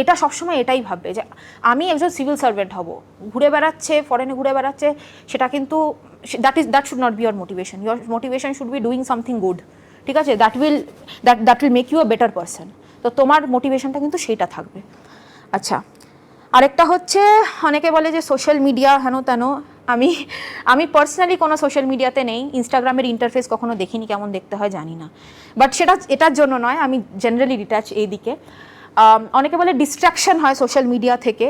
এটা সবসময় এটাই ভাববে যে আমি একজন সিভিল সার্ভেন্ট হব, ঘুরে বেড়াচ্ছে, ফরেনে ঘুরে বেড়াচ্ছে, সেটা কিন্তু that should not be your motivation. Your motivation should be doing something good. ঠিক আছে, that will make you a better person. তো তোমার মোটিভেশনটা কিন্তু সেইটা থাকবে। আচ্ছা, আরেকটা হচ্ছে, অনেকে বলে যে সোশ্যাল মিডিয়া হেন তেন, আমি পার্সোনালি কোনো সোশ্যাল মিডিয়াতে নেই, ইনস্টাগ্রামের ইন্টারফেস কখনো দেখিনি, কেমন দেখতে হয় জানি না, বাট সেটা এটার জন্য নয়, আমি জেনারেলি ডিট্যাচ এই দিকে। অনেকে বলে ডিস্ট্র্যাকশন হয় সোশ্যাল মিডিয়া থেকে,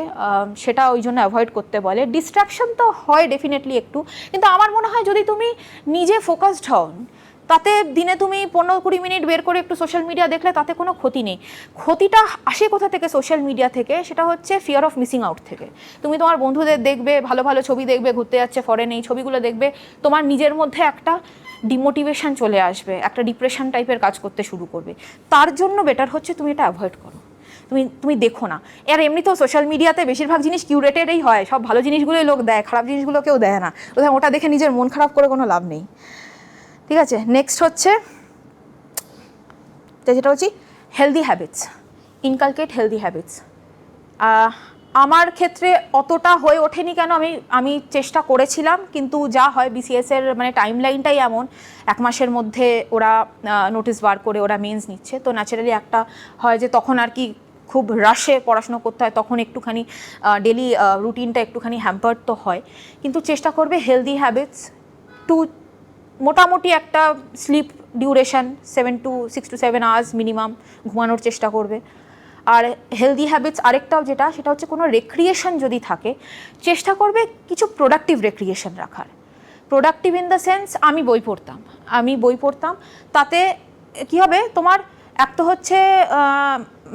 সেটা ওই জন্য অ্যাভয়েড করতে বলে। ডিস্ট্র্যাকশন তো হয় ডেফিনেটলি একটু, কিন্তু আমার মনে হয় যদি তুমি নিজে ফোকাসড হও, তাতে দিনে তুমি 15-20 মিনিট বের করে একটু সোশ্যাল মিডিয়া দেখলে তাতে কোনো ক্ষতি নেই। ক্ষতিটা আসে কোথা থেকে সোশ্যাল মিডিয়া থেকে, সেটা হচ্ছে ফিয়ার অফ মিসিং আউট থেকে। তুমি তোমার বন্ধুদের দেখবে, ভালো ভালো ছবি দেখবে, ঘুরতে যাচ্ছে ফরেনে, এই ছবিগুলো দেখবে, তোমার নিজের মধ্যে একটা ডিমোটিভেশন চলে আসবে, একটা ডিপ্রেশন টাইপের কাজ করতে শুরু করবে। তার জন্য বেটার হচ্ছে তুমি এটা অ্যাভয়েড করো, তুমি দেখো না। আর এমনিতেও সোশ্যাল মিডিয়াতে বেশিরভাগ জিনিস কিউরেটেডই হয়, সব ভালো জিনিসগুলোই লোক দেয়, খারাপ জিনিসগুলো কেউ দেয় না। ওটা দেখে নিজের মন খারাপ করে কোনো লাভ নেই, ঠিক আছে? নেক্সট হচ্ছে যেটা হচ্ছে healthy habits, inculcate healthy habits. আমার ক্ষেত্রে অতটা হয়ে ওঠেনি কেন, আমি চেষ্টা করেছিলাম, কিন্তু যা হয় বিসিএসের মানে টাইম লাইনটাই এমন, 1 মাসের মধ্যে ওরা নোটিশ বার করে ওরা মেন্স নিচ্ছে, তো ন্যাচারালি একটা হয় যে তখন আর কি খুব রাশে পড়াশুনো করতে হয়, তখন একটুখানি ডেলি রুটিনটা একটুখানি হ্যাম্পার্ড তো হয়। কিন্তু চেষ্টা করবে হেলদি হ্যাবিটস টু, মোটামুটি একটা sleep duration 6 to 7 hours minimum ঘুমানোর চেষ্টা করবে। আর হেলদি হ্যাবিটস আরেকটাও যেটা, সেটা হচ্ছে কোনো রেক্রিয়েশন যদি থাকে, চেষ্টা করবে কিছু প্রোডাক্টিভ রেক্রিয়েশন রাখার। প্রোডাক্টিভ ইন দ্য সেন্স, আমি বই পড়তাম, তাতে কী হবে, তোমার এক তো হচ্ছে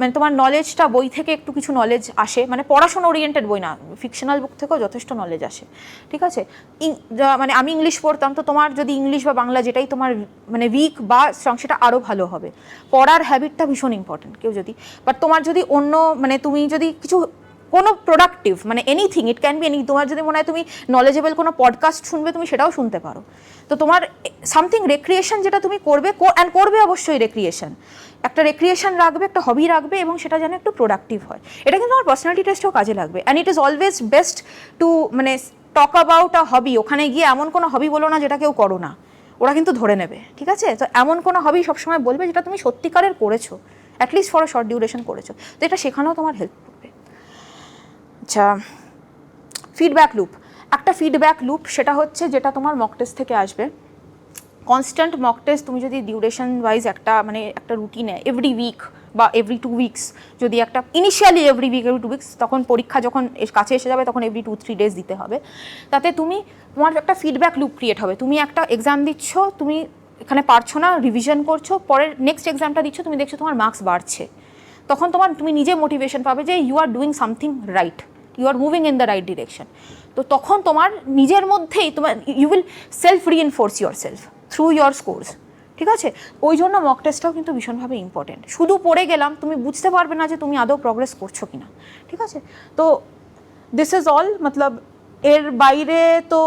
মানে তোমার নলেজটা বই থেকে একটু কিছু নলেজ আসে, মানে পড়াশোনা ওরিয়েন্টেড বই না, ফিকশনাল বুক থেকেও যথেষ্ট নলেজ আসে, ঠিক আছে? মানে আমি ইংলিশ পড়তাম, তো তোমার যদি ইংলিশ বা বাংলা যেটাই তোমার মানে উইক বা স্ট্রং, সেটা আরও ভালো হবে। পড়ার হ্যাবিটটা ভীষণ ইম্পর্টেন্ট কেউ যদি, বাট তোমার যদি অন্য মানে তুমি যদি কিছু কোনো প্রোডাক্টিভ মানে anything, it can be any, তোমার যদি মনে হয় তুমি নলেজেবল কোনো পডকাস্ট শুনবে, তুমি সেটাও শুনতে পারো। তো তোমার সামথিং রেক্রিয়েশন যেটা তুমি করবে অবশ্যই রেক্রিয়েশন, একটা রেক্রিয়েশন রাখবে, একটা হবি রাখবে, এবং সেটা যেন একটু প্রোডাক্টিভ হয়। এটা কিন্তু আমার পার্সোনালিটি টেস্টেও কাজে লাগবে। And it is always best to মানে টক অ্যাবাউট আ হবি। ওখানে গিয়ে এমন কোনো হবি বলো না যেটা কেউ করো না, ওরা কিন্তু ধরে নেবে, ঠিক আছে? তো এমন কোনো হবি সবসময় বলবে যেটা তুমি সত্যিকারের করেছো, at least for a short duration করেছো, তো এটা শেখানোও তোমার হেল্প করবে। আচ্ছা, ফিডব্যাক লুপ, একটা ফিডব্যাক লুপ, সেটা হচ্ছে যেটা তোমার মক টেস্ট থেকে আসবে। কনস্ট্যান্ট মক টেস্ট তুমি যদি ডিউরেশন ওয়াইজ একটা রুটিনে এভরি উইক বা এভরি 2 উইকস, যদি একটা initially every week every 2 weeks, তখন পরীক্ষা যখন কাছে এসে যাবে তখন এভরি 2-3 ডেজ দিতে হবে, তাতে তোমার একটা ফিডব্যাক লুপ ক্রিয়েট হবে। তুমি একটা এক্সাম দিচ্ছ, তুমি এখানে পারছো না, রিভিশন করছো, পরের নেক্সট এক্সামটা দিচ্ছ, তুমি দেখছো তোমার মার্কস বাড়ছে, তখন তুমি নিজে মোটিভেশন পাবে যে you are doing something right, you are moving in the right direction. তো তখন তোমার নিজের মধ্যেই you will self reinforce yourself through your scores, ঠিক আছে? ওই জন্য মক টেস্টটাও কিন্তু ভীষণভাবে ইম্পর্টেন্ট। শুধু পড়ে গেলাম, তুমি বুঝতে পারবে না যে তুমি আদৌ প্রগ্রেস করছো কিনা, ঠিক আছে? তো দিস ইজ অল, মতলব এর বাইরে তো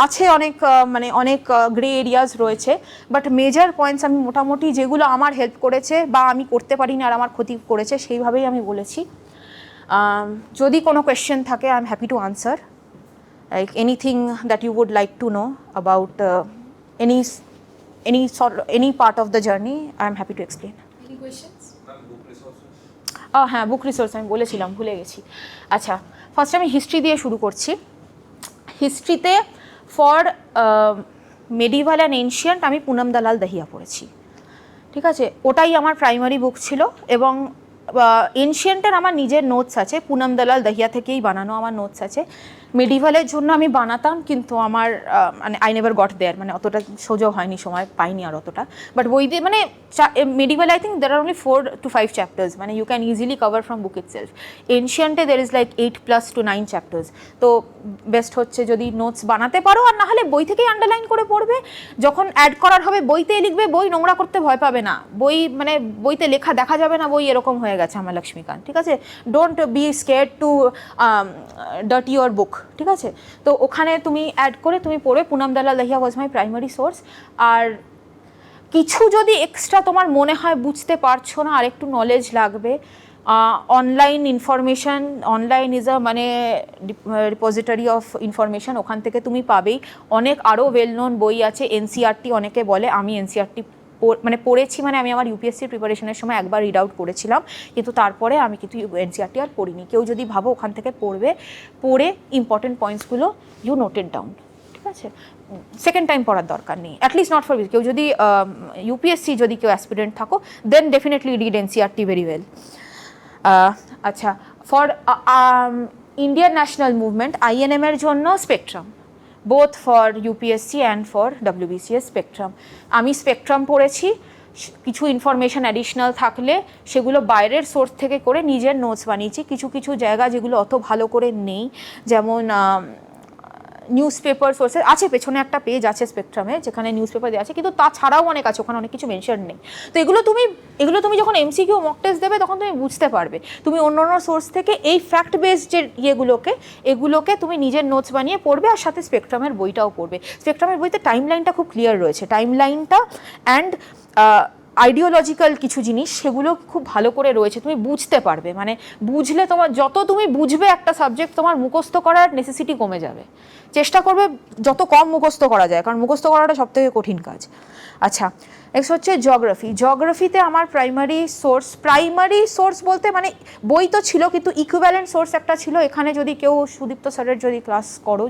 আছে অনেক গ্রে এরিয়াস রয়েছে, বাট মেজর পয়েন্টস আমি মোটামুটি যেগুলো আমার হেল্প করেছে বা আমি করতে পারিনি আর আমার ক্ষতি করেছে সেইভাবেই আমি বলেছি। যদি কোনো কোয়েশ্চেন থাকে, I am happy to answer, like anything that you would like to know about any part of the journey, I am happy to explain. Any questions? হ্যাঁ, বুক রিসোর্স আমি বলেছিলাম, ভুলে গেছি। আচ্ছা, ফার্স্ট আমি হিস্ট্রি দিয়ে শুরু করছি। হিস্ট্রিতে ফর মেডিভাল অ্যান্ড এনশিয়েন্ট আমি পুনম দালাল দহিয়া পড়েছি, ঠিক আছে? ওটাই আমার প্রাইমারি বুক ছিল, এবং এনশিয়েন্টের আমার নিজের নোটস আছে, পুনম দালাল দহিয়া থেকেই বানানো আমার নোটস আছে। মেডিভালের জন্য আমি বানাতাম, কিন্তু আমার মানে আই নেভার গট দেয়ার, মানে অতটা সোজা হয়নি, সময় পাইনি আর অতটা। বাট বই দিয়ে মানে medieval I think there are only 4 to 5 chapters, মানে you can easily cover from book itself. এনশিয়েন্টে there is like 8+ to 9 chapters. তো বেস্ট হচ্ছে যদি নোটস বানাতে পারো, আর না হলে বই থেকেই আন্ডারলাইন করে পড়বে। যখন অ্যাড করার হবে বইতেই লিখবে, বই নোংরা করতে ভয় পাবে না, বই মানে বইতে লেখা দেখা যাবে না, বই এরকম হয়ে গেছে আমার লক্ষ্মীকান্ত, ঠিক আছে? Don't be scared to dirty your book, ঠিক আছে? তো ওখানে তুমি অ্যাড করে তুমি পড়বে। পুনম দালাল দহিয়া ওয়াজ মাই প্রাইমারি সোর্স। আর কিছু যদি এক্সট্রা তোমার মনে হয় বুঝতে পারছো না, আর একটু নলেজ লাগবে, online information, online is a মানে রিপোজিটরি অফ ইনফরমেশান, ওখান থেকে তুমি পাবেই। অনেক আরও ওয়েল নোন বই আছে, এনসিআরটি অনেকে বলে, আমি এনসিআরটি মানে পড়েছি, মানে আমি আমার ইউপিএসসি প্রিপারেশনের সময় একবার রিড আউট করেছিলাম, কিন্তু তারপরে আমি কিন্তু এনসিআরটি আর পড়িনি। কেউ যদি ভাবো ওখান থেকে পড়ে ইম্পর্টেন্ট পয়েন্টসগুলো ইউ নোটেড ডাউন, ঠিক আছে? সেকেন্ড টাইম পড়ার দরকার নেই, অ্যাটলিস্ট নট ফর কেউ যদি ইউপিএসসি যদি কেউ অ্যাসপিরেন্ট থাকো, then definitely read NCERT very well. আচ্ছা, for Indian national movement, INM এর জন্য spectrum, both for UPSC and for WBCS spectrum. আমি স্পেকট্রাম পড়েছি, কিছু ইনফরমেশান অ্যাডিশনাল থাকলে সেগুলো বাইরের সোর্স থেকে করে নিজের নোটস বানিয়েছি। কিছু কিছু জায়গা যেগুলো অত ভালো করে নেই, যেমন নিউজ পেপার সোর্সেস আছে, পেছনে একটা পেজ আছে স্পেকট্রামে যেখানে নিউজ পেপার দেওয়া আছে, কিন্তু তাছাড়াও অনেক আছে, ওখানে অনেক কিছু মেনশন নেই। তো এগুলো তুমি যখন এমসিকিউ মক টেস্ট দেবে তখন তুমি বুঝতে পারবে। তুমি অন্য অন্য সোর্স থেকে এই ফ্যাক্ট বেসড যে এগুলোকে তুমি নিজের নোটস বানিয়ে পড়বে, আর সাথে স্পেকট্রামের বইটাও পড়বে। স্পেকট্রামের বইতে টাইম লাইনটা খুব ক্লিয়ার রয়েছে, টাইম লাইনটা অ্যান্ড আইডিওলজিক্যাল কিছু জিনিস সেগুলো খুব ভালো করে রয়েছে, তুমি বুঝতে পারবে। মানে বুঝলে তোমার, যত তুমি বুঝবে একটা সাবজেক্ট, তোমার মুখস্থ করার নেসেসিটি কমে যাবে। চেষ্টা করবে যত কম মুখস্থ করা যায়, কারণ মুখস্থ করাটা সবথেকে কঠিন কাজ। আচ্ছা, নেক্সট হচ্ছে জিওগ্রাফি। জিওগ্রাফিতে আমার প্রাইমারি সোর্স বলতে মানে বই তো ছিল, কিন্তু ইকুইভ্যালেন্ট সোর্স একটা ছিল। এখানে যদি কেউ সুদীপ্ত স্যারের যদি ক্লাস করো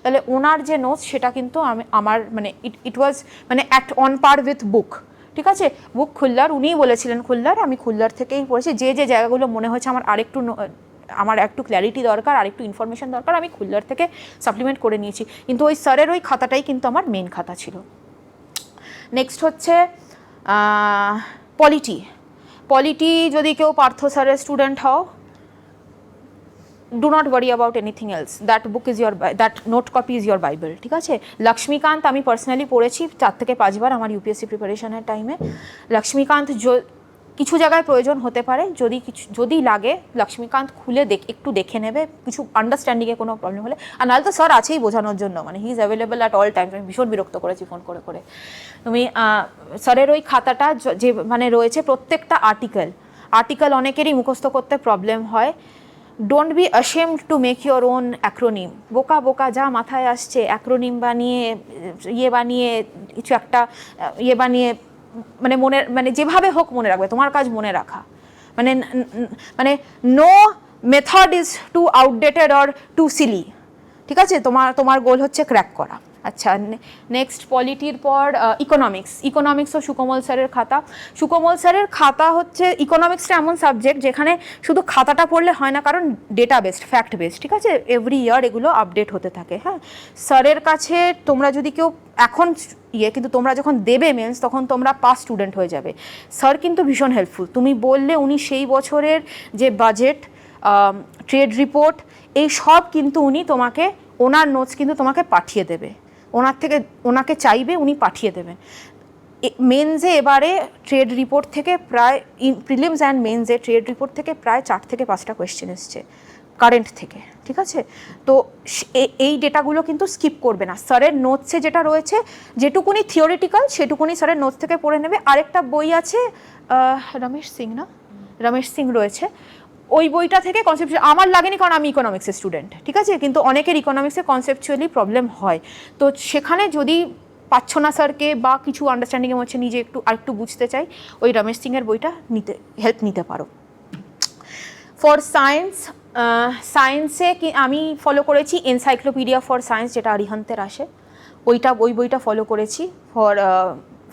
তাহলে ওনার যে নোটস সেটা কিন্তু আমার মানে ইট ওয়াজ মানে অন পার উইথ বুক। ঠিক আছে, বুক খুল্লার, উনিই বলেছিলেন খুল্লার, আমি খুল্লার থেকেই পড়েছি। যে জায়গাগুলো মনে হয়েছে আমার একটু ক্ল্যারিটি দরকার, আর একটু ইনফরমেশন দরকার, আমি খুল্লার থেকে সাপ্লিমেন্ট করে নিয়েছি। কিন্তু ওই স্যারের ওই খাতাটাই কিন্তু আমার মেন খাতা ছিল। নেক্সট হচ্ছে পলিটি যদি কেউ পার্থ স্যারের স্টুডেন্ট হও, do not worry about anything else, that note copy is your Bible. ঠিক আছে, লক্ষ্মীকান্ত আমি পার্সোনালি পড়েছি 4 থেকে 5 বার আমার ইউপিএসসি প্রিপারেশনের টাইমে। লক্ষ্মীকান্ত কিছু জায়গায় প্রয়োজন হতে পারে, যদি লাগে লক্ষ্মীকান্ত খুলে একটু দেখে নেবে, কিছু আন্ডারস্ট্যান্ডিংয়ে কোনো প্রবলেম হলে। আর নাহলে তো স্যার আছেই বোঝানোর জন্য, মানে he is available at all Times. আমি ভীষণ বিরক্ত করেছি ফোন করে করে। তুমি স্যারের ওই খাতাটা যে মানে রয়েছে, প্রত্যেকটা আর্টিকেল অনেকেরই মুখস্থ করতে প্রবলেম হয়। Don't be ashamed to make your own acronym. বোকা যা মাথায় আসছে অ্যাক্রোনিম বানিয়ে কিছু একটা বানিয়ে মানে যেভাবে হোক মনে রাখবে, তোমার কাজ মনে রাখা। মানে no method is too outdated or too silly. ঠিক আছে, তোমার গোল হচ্ছে ক্র্যাক করা। আচ্ছা, নেক্সট পলিটির পর ইকোনমিক্সও সুকোমল স্যারের খাতা। সুকোমল স্যারের খাতা হচ্ছে, ইকোনমিক্সটা এমন সাবজেক্ট যেখানে শুধু খাতাটা পড়লে হয় না, কারণ ডেটা বেসড, ফ্যাক্ট বেসড। ঠিক আছে, এভরি ইয়ার এগুলো আপডেট হতে থাকে। হ্যাঁ, স্যারের কাছে তোমরা যদি কেউ এখন কিন্তু তোমরা যখন দেবে মেন্স, তখন তোমরা পাস স্টুডেন্ট হয়ে যাবে। স্যার কিন্তু ভীষণ হেল্পফুল। তুমি বললে উনি সেই বছরের যে বাজেট, ট্রেড রিপোর্ট, এই সব কিন্তু উনি তোমাকে, ওনার নোটস কিন্তু তোমাকে পাঠিয়ে দেবে। ওনাকে চাইবে, উনি পাঠিয়ে দেবেন। মেন্সে এবারে ট্রেড রিপোর্ট থেকে প্রায়, প্রিলিমস অ্যান্ড মেন্সে ট্রেড রিপোর্ট থেকে প্রায় 4 থেকে 5টা কোয়েশ্চেন এসছে কারেন্ট থেকে। ঠিক আছে, তো এই ডেটাগুলো কিন্তু স্কিপ করবে না। স্যারের নোটসে যেটা রয়েছে, যেটুকুনি থিওরিটিক্যাল সেটুকুনি স্যারের নোটস থেকে পড়ে নেবে। আরেকটা বই আছে রমেশ সিং রয়েছে, ওই বইটা থেকে কনসেপচুয়াল আমার লাগেনি, কারণ আমি ইকোনমিক্সের স্টুডেন্ট। ঠিক আছে, কিন্তু অনেকের ইকোনমিক্সে কনসেপচুয়ালি প্রবলেম হয়। তো সেখানে যদি পাচ্ছ না স্যারকে বা কিছু আন্ডারস্ট্যান্ডিংয়ে হচ্ছে, নিজে আরেকটু বুঝতে চাই, ওই রমেশ সিংয়ের বইটা হেল্প নিতে পারো। ফর সায়েন্সে কি আমি ফলো করেছি এনসাইক্লোপিডিয়া ফর সায়েন্স, যেটা আরিহান্তের আসে, ওই বইটা ফলো করেছি। ফর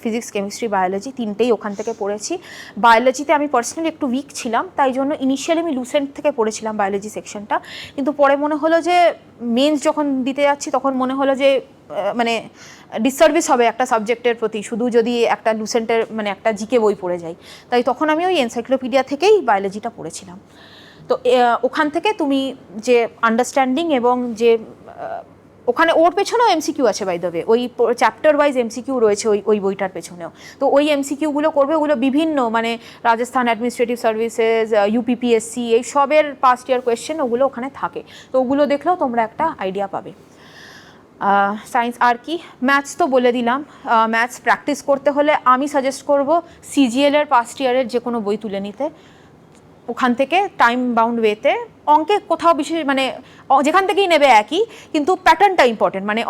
ফিজিক্স, কেমিস্ট্রি, বায়োলজি তিনটেই ওখান থেকে পড়েছি। বায়োলজিতে আমি পার্সোনালি একটু উইক ছিলাম, তাই জন্য ইনিশিয়ালি আমি লুসেন্ট থেকে পড়েছিলাম বায়োলজি সেকশনটা। কিন্তু পরে মনে হলো যে মেন্স যখন দিতে যাচ্ছি, তখন মনে হলো যে মানে ডিসসার্ভিস হবে একটা সাবজেক্টের প্রতি, শুধু যদি একটা লুসেন্টের মানে একটা জিকে বই পড়ে যাই। তাই তখন আমি ওই এনসাইক্লোপিডিয়া থেকেই বায়োলজিটা পড়েছিলাম। তো ওখান থেকে তুমি যে আন্ডারস্ট্যান্ডিং এবং যে ওখানে ওর পেছনেও এমসিকিউ আছে, বাই দ্য ওয়ে, ওই চ্যাপ্টার ওয়াইজ এমসিকিউ রয়েছে ওই বইটার পেছনেও। তো ওই এমসিকিউগুলো করবে, ওগুলো বিভিন্ন মানে রাজস্থান অ্যাডমিনিস্ট্রেটিভ সার্ভিসেস, ইউপিপিএসসি, এই সবের পাস্ট ইয়ার কোয়েশ্চেন ওগুলো ওখানে থাকে। তো ওগুলো দেখলেও তোমরা একটা আইডিয়া পাবে। সায়েন্স আর কি, ম্যাথস তো বলে দিলাম। ম্যাথস প্র্যাকটিস করতে হলে আমি সাজেস্ট করব সিজিএলের পাস্ট ইয়ারের যে কোনো বই তুলে নিতে, ওখান থেকে টাইম বাউন্ড ওয়েতে। অঙ্কে কোথাও বিশেষ মানে যেখান থেকেই নেবে একই, কিন্তু প্যাটার্নটা ইম্পর্টেন্ট। মানে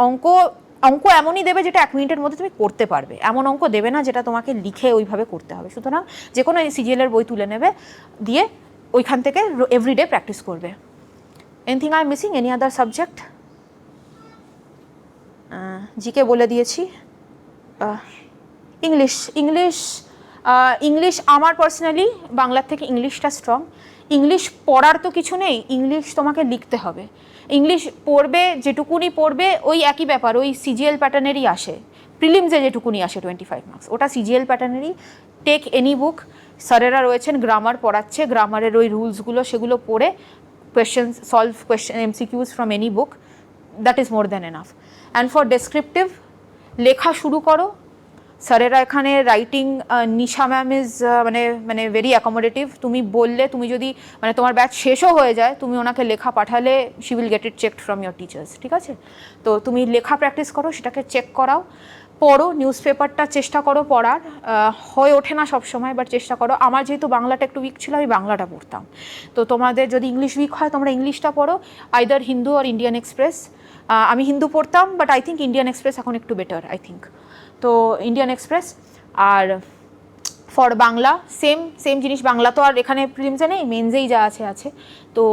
অঙ্ক এমনই দেবে যেটা 1 মিনিটের মধ্যে তুমি করতে পারবে, এমন অঙ্ক দেবে না যেটা তোমাকে লিখে ওইভাবে করতে হবে। সুতরাং যে কোনো সিজিএলের বই তুলে নেবে, দিয়ে ওইখান থেকে এভরিডে প্র্যাকটিস করবে। Anything I missing, any other subject? GK বলে দিয়েছি। ইংলিশ আমার পার্সোনালি বাংলার থেকে ইংলিশটা স্ট্রং। ইংলিশ পড়ার তো কিছু নেই, ইংলিশ তোমাকে লিখতে হবে। ইংলিশ পড়বে, যেটুকুনি পড়বে ওই একই ব্যাপার, ওই সিজিএল প্যাটার্নেরই আসে, প্রিলিমসে যেটুকুনি আসে 25 মার্কস, ওটা সিজিএল প্যাটার্নেরই। টেক এনি বুক, স্যারেরা রয়েছেন গ্রামার পড়াচ্ছে, গ্রামারের ওই রুলসগুলো সেগুলো পড়ে questions solve, question MCQs from any book, that is more than enough. And for descriptive, লেখা শুরু করো। স্যারেরা এখানে রাইটিং, নিশা ম্যাম ইজ মানে ভেরি অ্যাকোমোডেটিভ। তুমি বললে, তুমি যদি মানে তোমার ব্যাচ শেষও হয়ে যায়, তুমি ওনাকে লেখা পাঠালে she will get it checked from your teachers, ঠিক আছে? তো তুমি লেখা প্র্যাকটিস করো, সেটাকে চেক করাও, পড়ো, নিউজ পেপারটা চেষ্টা করো পড়ার, হয়ে ওঠে না সবসময়, বাট চেষ্টা করো। আমার যেহেতু বাংলাটা একটু উইক ছিল, আমি বাংলাটা পড়তাম। তো তোমাদের যদি ইংলিশ উইক হয়, তোমরা ইংলিশটা পড়ো, আইদার হিন্দু আর ইন্ডিয়ান এক্সপ্রেস। আমি হিন্দু পড়তাম, but I think Indian Express এখন একটু বেটার, আই থিঙ্ক। তো ইন্ডিয়ান এক্সপ্রেস। আর ফর বাংলা সেম জিনিস, বাংলা তো আর এখানে প্রিলিমসে নেই, মেনসেই যা আছে আছে। তো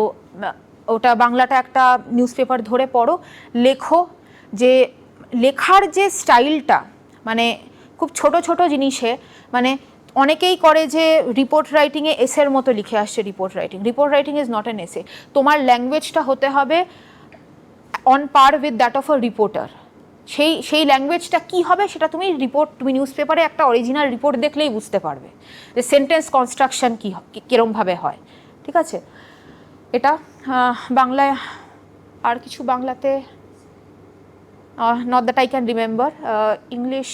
ওটা বাংলাটা একটা নিউজ পেপার ধরে পড়ো, লেখো। যে লেখার যে স্টাইলটা, মানে খুব ছোট ছোট জিনিসে, মানে অনেকেই করে যে রিপোর্ট রাইটিংয়ে এসের মতো লিখে আসছে। Report writing is not an essay. তোমার ল্যাঙ্গুয়েজটা হতে হবে on per with that of a reporter. সেই ল্যাঙ্গুয়েজটা কী হবে সেটা তুমি নিউজ পেপারে একটা অরিজিনাল রিপোর্ট দেখলেই বুঝতে পারবে যে সেন্টেন্স কনস্ট্রাকশন কীরমভাবে হয়, ঠিক আছে? এটা বাংলায়। আর কিছু বাংলাতে not that I can remember. English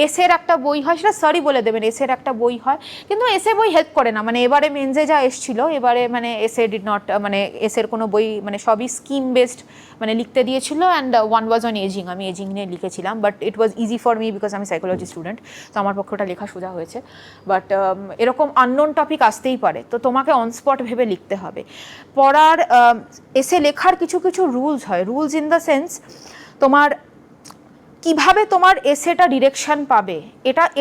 এসের একটা বই হয়, সেটা সরি বলে দেবেন, এসের একটা বই হয়, কিন্তু এসে বই হেল্প করে না। মানে এবারে মেনসে যা এসছিল, এবারে মানে এসে ডিড নট, মানে এসের কোনো বই, মানে সবই স্কিম বেসড মানে লিখতে দিয়েছিল। And one was on ageing, আমি এজিং নিয়ে লিখেছিলাম, but it was easy for me because আমি সাইকোলজি স্টুডেন্ট, তো আমার পক্ষে ওটা লেখা সোজা হয়েছে। বাট এরকম আননোন টপিক আসতেই পারে, তো তোমাকে অন স্পট ভেবে লিখতে হবে। পড়ার এসে লেখার কিছু কিছু রুলস হয়, রুলস ইন দ্য সেন্স তোমার কিভাবে তোমার এসেটা ডিরেকশন পাবে।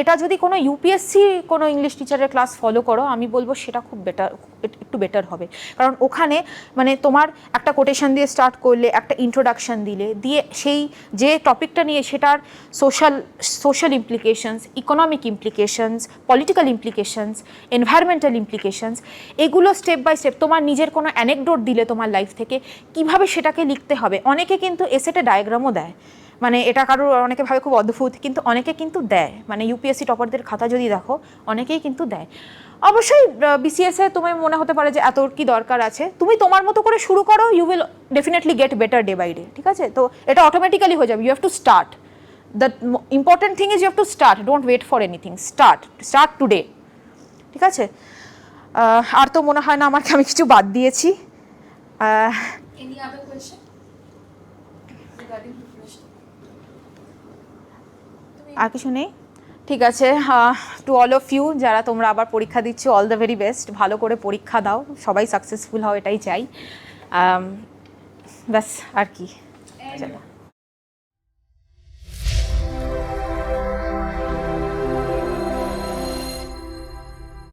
এটা যদি কোনো ইউপিএসসি কোনো ইংলিশ টিচারের ক্লাস ফলো করো, আমি বলবো সেটা খুব একটু বেটার হবে। কারণ ওখানে মানে তোমার একটা কোটেশন দিয়ে স্টার্ট করলে, একটা ইন্ট্রোডাকশন দিয়ে সেই যে টপিকটা নিয়ে সেটার social implications, economic implications, political implications, environmental implications, এগুলো স্টেপ বাই স্টেপ, তোমার নিজের কোনো অ্যানেকডোট দিলে তোমার লাইফ থেকে, কিভাবে সেটাকে লিখতে হবে। অনেকে কিন্তু এসেটে ডায়াগ্রামও দেয়, মানে এটা কারোর অনেকে ভাবে খুব অদ্ভুত, কিন্তু অনেকে কিন্তু দেয়। মানে ইউপিএসসি টপারদের খাতা যদি দেখো, অনেকেই কিন্তু দেয়। অবশ্যই বিসিএসে তোমার মনে হতে পারে যে এত কি দরকার আছে, তুমি তোমার মতো করে শুরু করো, you will definitely get better day by day, ঠিক আছে? তো এটা অটোমেটিক্যালি হয়ে যাবে। You have to start, the important thing is you have to start, don't wait for anything, start today, ঠিক আছে? আর তো মনে হয় না আমাকে আমি কিছু বাদ দিয়েছি। Any other question regarding preparation? আর কিছু নেই, ঠিক আছে। টু অল অফ ইউ যারা তোমরা আবার পরীক্ষা দিচ্ছ, অল দ্য ভেরি বেস্ট, ভালো করে পরীক্ষা দাও, সবাই সাকসেসফুল হও, এটাই চাই। ব্যাস, আর কি।